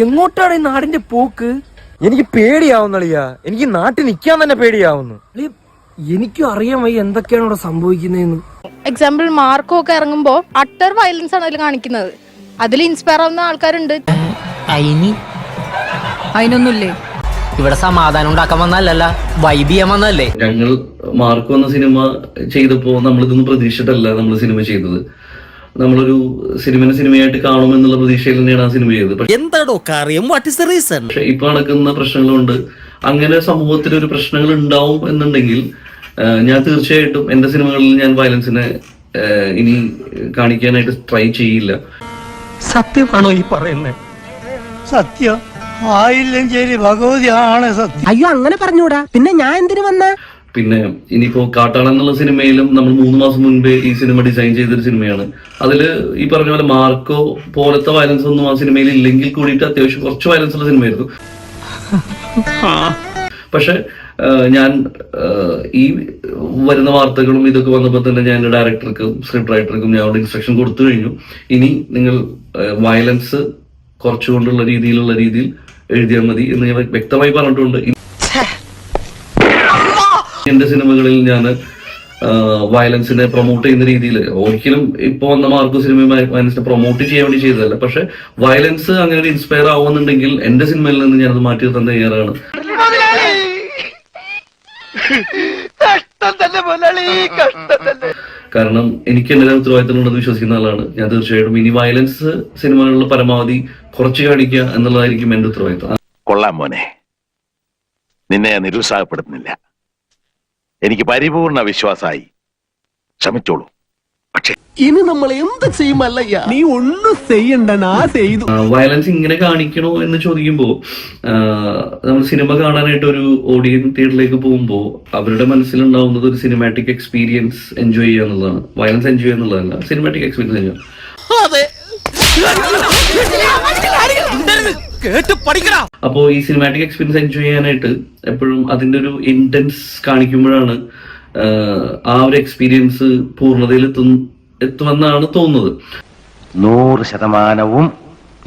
എങ്ങോട്ടാണ് ഈ നാടിന്റെ പോക്ക്? എനിക്ക് പേടിയാവുന്നളിയാ. എനിക്ക് നാട്ടിൽ നിൽക്കാൻ തന്നെ പേടിയാവുന്നു. എനിക്കും അറിയാൻ വയ്യ എന്തൊക്കെയാണ് ഇവിടെ സംഭവിക്കുന്നതെന്ന്. എക്സാമ്പിൾ മാർക്കോ ഒക്കെ ഇറങ്ങുമ്പോ അട്ടർ വയലൻസ് ആണ് അതിൽ കാണിക്കുന്നത്. അതിൽ ഇൻസ്പയർ ആവുന്ന ആൾക്കാരുണ്ട്. അതിനൊന്നുമില്ലേ? ഇവിടെ സമാധാനം ഉണ്ടാക്കാൻ വന്നല്ല, വൈബ് ചെയ്യാൻ വന്നല്ലേ. ഞങ്ങൾ മാർക്കോ എന്ന സിനിമ ചെയ്തപ്പോ നമ്മളിതൊന്നും പ്രതീക്ഷിച്ചിട്ടല്ല നമ്മൾ സിനിമ ചെയ്തത്. നമ്മളൊരു സിനിമയായിട്ട് കാണുമെന്നുള്ള പ്രതീക്ഷയിൽ തന്നെയാണ് ആ സിനിമ ചെയ്തത്. എന്താടോ കാര്യം? What is the reason? പക്ഷെ ഇപ്പൊ നടക്കുന്ന പ്രശ്നങ്ങളുണ്ട്. അങ്ങനെ സമൂഹത്തിൽ ഒരു പ്രശ്നങ്ങൾ ഉണ്ടാവും എന്നുണ്ടെങ്കിൽ ഞാൻ തീർച്ചയായിട്ടും എന്റെ സിനിമകളിൽ ഞാൻ വയലൻസിനെ ഇനി കാണിക്കാനായിട്ട് ട്രൈ ചെയ്യില്ല. സത്യമാണോ ഈ പറയുന്നത്? സത്യം ആയില്ലെങ്കിൽ ഭഗവതിയാണ് സത്യം. അയ്യോ അങ്ങനെ പറഞ്ഞൂടാ, പിന്നെ ഞാൻ എന്തിനു വന്ന? പിന്നെ ഇനിയിപ്പോ കാട്ടാളൻ എന്നുള്ള സിനിമയിലും നമ്മൾ 3 മാസം മുൻപേ ഈ സിനിമ ഡിസൈൻ ചെയ്തൊരു സിനിമയാണ്. അതില് ഈ പറഞ്ഞ പോലെ മാർക്കോ പോലത്തെ വയലൻസ് ഒന്നും ആ സിനിമയിൽ ഇല്ലെങ്കിൽ കൂടിയിട്ട് അത്യാവശ്യം കുറച്ച് വയലൻസ് ഉള്ള സിനിമയായിരുന്നു. പക്ഷെ ഞാൻ ഈ വരുന്ന വാർത്തകളും ഇതൊക്കെ വന്നപ്പോൾ തന്നെ ഞാൻ എന്റെ ഡയറക്ടർക്കും സ്ക്രിപ്റ്റ് റൈറ്റർക്കും ഞാൻ അവിടെ ഇൻസ്ട്രക്ഷൻ കൊടുത്തു കഴിഞ്ഞു. ഇനി നിങ്ങൾ വയലൻസ് കുറച്ചുകൊണ്ടുള്ള രീതിയിൽ എഴുതിയാൽ മതി എന്ന് ഞാൻ വ്യക്തമായി പറഞ്ഞിട്ടുണ്ട്. എന്റെ സിനിമകളിൽ ഞാൻ വയലൻസിനെ പ്രൊമോട്ട് ചെയ്യുന്ന രീതിയിൽ ഒരിക്കലും ഇപ്പൊ വന്ന മാർക്കോ സിനിമ വയലൻസിനെ പ്രൊമോട്ട് ചെയ്യാൻ വേണ്ടി ചെയ്തതല്ല. പക്ഷെ വയലൻസ് അങ്ങനെ ഇൻസ്പയർ ആവുന്നുണ്ടെങ്കിൽ എന്റെ സിനിമയിൽ നിന്ന് ഞാനത് മാറ്റി നിർത്താൻ തയ്യാറാണ്. കാരണം എനിക്ക് എന്റെ ഉത്തരവാദിത്തം ഉണ്ടെന്ന് വിശ്വസിക്കുന്ന ആളാണ് ഞാൻ. തീർച്ചയായിട്ടും ഇനി വയലൻസ് സിനിമകളിൽ പരമാവധി കുറച്ച് കാണിക്കുക എന്നുള്ളതായിരിക്കും എന്റെ ഉത്തരവാദിത്തം. കൊള്ളാം മോനെ, നിന്നെ നിരുത്സാഹപ്പെടുത്തുന്നില്ല. എനിക്ക് പരിപൂർണ വിശ്വാസമായി. ശ്രമിച്ചോളൂ. പക്ഷെ ഇനി നമ്മൾ എന്ത് ചെയ്യുമല്ലയ്യ? നീ ഒന്നും ചെയ്യണ്ട, ചെയ്തു. വയലൻസ് ഇങ്ങനെ കാണിക്കണോ എന്ന് ചോദിക്കുമ്പോ നമ്മൾ സിനിമ കാണാനായിട്ട് ഒരു ഓഡിയൻസ് തിയേറ്ററിലേക്ക് പോകുമ്പോൾ അവരുടെ മനസ്സിലുണ്ടാവുന്നത് ഒരു സിനിമാറ്റിക് എക്സ്പീരിയൻസ് എൻജോയ് ചെയ്യുക എന്നുള്ളതാണ്. വയലൻസ് എൻജോയ് എന്നുള്ളതല്ല, സിനിമാറ്റിക് എക്സ്പീരിയൻസ് എൻജോയ്. അപ്പോ ഈ സിനിമാറ്റിക് എക്സ്പീരിയൻസ് എൻജോയ് ചെയ്യാനായിട്ട് എപ്പോഴും അതിന്റെ ഒരു ഇന്റൻസ് കാണിക്കുമ്പോഴാണ് ആ ഒരു എക്സ്പീരിയൻസ് പൂർണ്ണതയിൽ എത്തുമെന്നാണ് തോന്നുന്നത്. 100%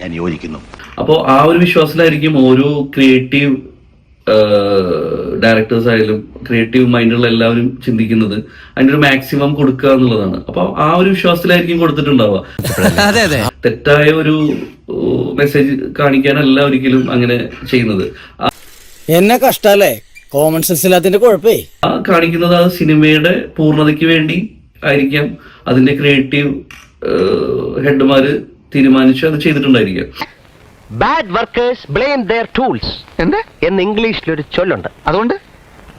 ഞാൻ യോജിക്കുന്നു. അപ്പോൾ ആ ഒരു വിശ്വാസത്തിലായിരിക്കും ഓരോ ക്രിയേറ്റീവ് ഡയറക്ടേഴ്സ് ആയാലും ക്രിയേറ്റീവ് മൈൻഡുള്ള എല്ലാവരും ചിന്തിക്കുന്നത്. അതിന്റെ ഒരു മാക്സിമം കൊടുക്കുക എന്നുള്ളതാണ്. അപ്പൊ ആ ഒരു വിശ്വാസത്തിലായിരിക്കും കൊടുത്തിട്ടുണ്ടാവുക. തെറ്റായ ഒരു മെസ്സേജ് കാണിക്കാനല്ല ഒരിക്കലും അങ്ങനെ ചെയ്യുന്നത്. എന്നെ കഷ്ടല്ലേ, കോമൺ സെൻസ് ഇല്ലാത്തതിന്റെ കുഴപ്പേ. ആ കാണിക്കുന്നത് ആ സിനിമയുടെ പൂർണ്ണതയ്ക്ക് വേണ്ടി ആയിരിക്കാം അതിന്റെ ക്രിയേറ്റീവ് ഹെഡ്മാര് തീരുമാനിച്ച് അത് ചെയ്തിട്ടുണ്ടായിരിക്കാം. Bad workers blame their tools എന്ന് ഇംഗ്ലീഷിലൊരു ചൊല്ലുണ്ട്. അതുകൊണ്ട്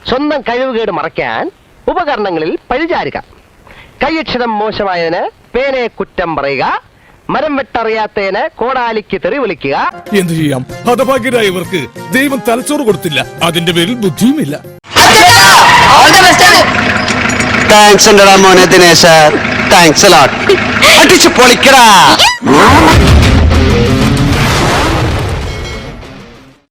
സ്വന്തം കഴിവുകേട് മറയ്ക്കാൻ ഉപകരണങ്ങളിൽ പഴിചാരുക. കൈയക്ഷരം മോശമായതിന് പേനയെ കുറ്റം പറയുക. മരം വെട്ടറിയാത്തതിന് കോടാലിക്ക് തെറി വിളിക്കുക. എന്ത് ചെയ്യാം, ഹതഭാഗ്യരായവർക്ക് ദൈവം തലച്ചോറ് കൊടുത്തില്ല, അതിന്റെ പേരിൽ ബുദ്ധിയുമില്ല. താങ്ക്സ് ഉണ്ടടാ മോനെ ദിനേശ, താങ്ക്സ് അടിച്ചു പൊളിക്കടാ.